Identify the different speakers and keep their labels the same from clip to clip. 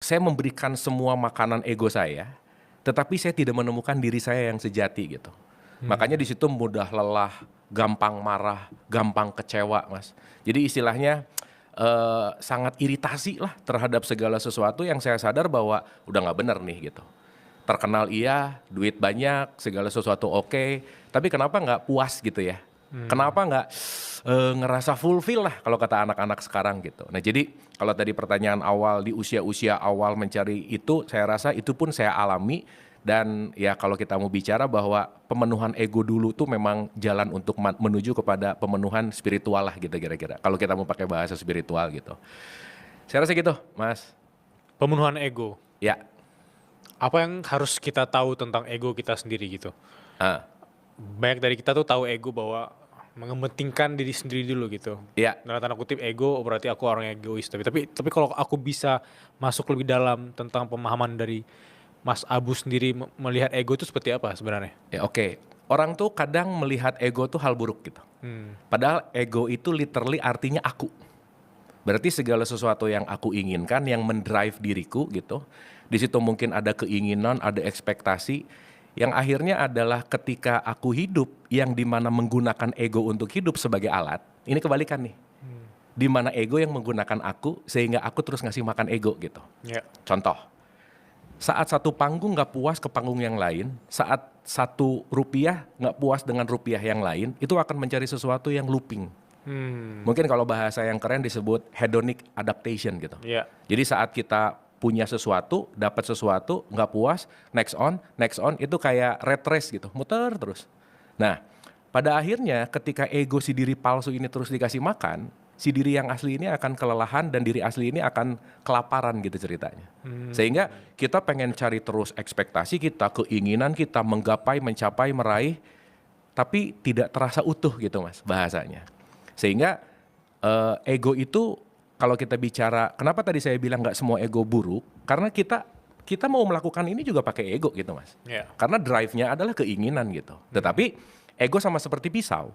Speaker 1: saya memberikan semua makanan ego saya, tetapi saya tidak menemukan diri saya yang sejati gitu. Makanya di situ mudah lelah, gampang marah, gampang kecewa, Mas. Jadi istilahnya sangat iritasi lah terhadap segala sesuatu yang saya sadar bahwa udah nggak bener nih gitu. Terkenal iya, duit banyak, segala sesuatu oke, tapi kenapa nggak puas gitu ya? Kenapa nggak ngerasa fulfill lah kalau kata anak-anak sekarang gitu. Nah jadi kalau tadi pertanyaan awal di usia-usia awal mencari itu, saya rasa itu pun saya alami. Dan ya kalau kita mau bicara bahwa pemenuhan ego dulu tuh memang jalan untuk menuju kepada pemenuhan spiritual lah gitu kira-kira. Kalau kita mau pakai bahasa spiritual gitu. Saya rasa gitu, Mas.
Speaker 2: Pemenuhan ego.
Speaker 1: Ya.
Speaker 2: Apa yang harus kita tahu tentang ego kita sendiri gitu?
Speaker 1: Ah,
Speaker 2: Banyak dari kita tuh tahu ego bahwa mengepentingkan diri sendiri dulu gitu.
Speaker 1: ya.
Speaker 2: Dalam tanda kutip ego berarti aku orang yang egois. Tapi kalau aku bisa masuk lebih dalam tentang pemahaman dari Mas Abu sendiri melihat ego itu seperti apa sebenarnya?
Speaker 1: Ya oke. Orang tuh kadang melihat ego tuh hal buruk gitu. Padahal ego itu literally artinya aku. Berarti segala sesuatu yang aku inginkan, yang mendrive diriku gitu. Di situ mungkin ada keinginan, ada ekspektasi. Yang akhirnya adalah ketika aku hidup, yang dimana menggunakan ego untuk hidup sebagai alat. Ini kebalikan nih. Dimana ego yang menggunakan aku, sehingga aku terus ngasih makan ego gitu.
Speaker 2: Ya.
Speaker 1: Contoh, saat satu panggung nggak puas ke panggung yang lain, saat satu rupiah nggak puas dengan rupiah yang lain, itu akan mencari sesuatu yang looping. Mungkin kalau bahasa yang keren disebut hedonic adaptation gitu.
Speaker 2: Ya.
Speaker 1: Jadi saat kita punya sesuatu, dapat sesuatu, nggak puas, next on, itu kayak red race gitu, muter terus. Nah, pada akhirnya ketika ego si diri palsu ini terus dikasih makan, si diri yang asli ini akan kelelahan dan diri asli ini akan kelaparan gitu ceritanya. Sehingga kita pengen cari terus ekspektasi kita, keinginan kita menggapai, mencapai, meraih, tapi tidak terasa utuh gitu Mas bahasanya. Sehingga ego itu kalau kita bicara, kenapa tadi saya bilang nggak semua ego buruk? Karena kita mau melakukan ini juga pakai ego gitu Mas.
Speaker 2: Ya.
Speaker 1: Karena drive-nya adalah keinginan gitu. Tetapi ego sama seperti pisau.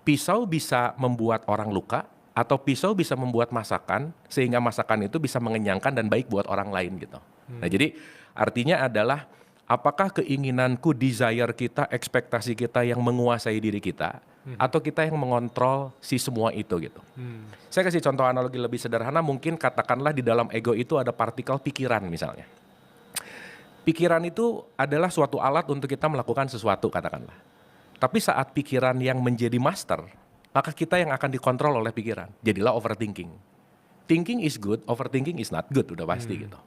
Speaker 1: Pisau bisa membuat orang luka, atau pisau bisa membuat masakan, sehingga masakan itu bisa mengenyangkan dan baik buat orang lain gitu. Nah jadi artinya adalah apakah keinginanku, desire kita, ekspektasi kita yang menguasai diri kita, atau kita yang mengontrol si semua itu gitu. Saya kasih contoh analogi lebih sederhana, mungkin katakanlah di dalam ego itu ada partikel pikiran misalnya. Pikiran itu adalah suatu alat untuk kita melakukan sesuatu katakanlah. Tapi saat pikiran yang menjadi master, maka kita yang akan dikontrol oleh pikiran. Jadilah overthinking. Thinking is good, overthinking is not good, udah pasti gitu.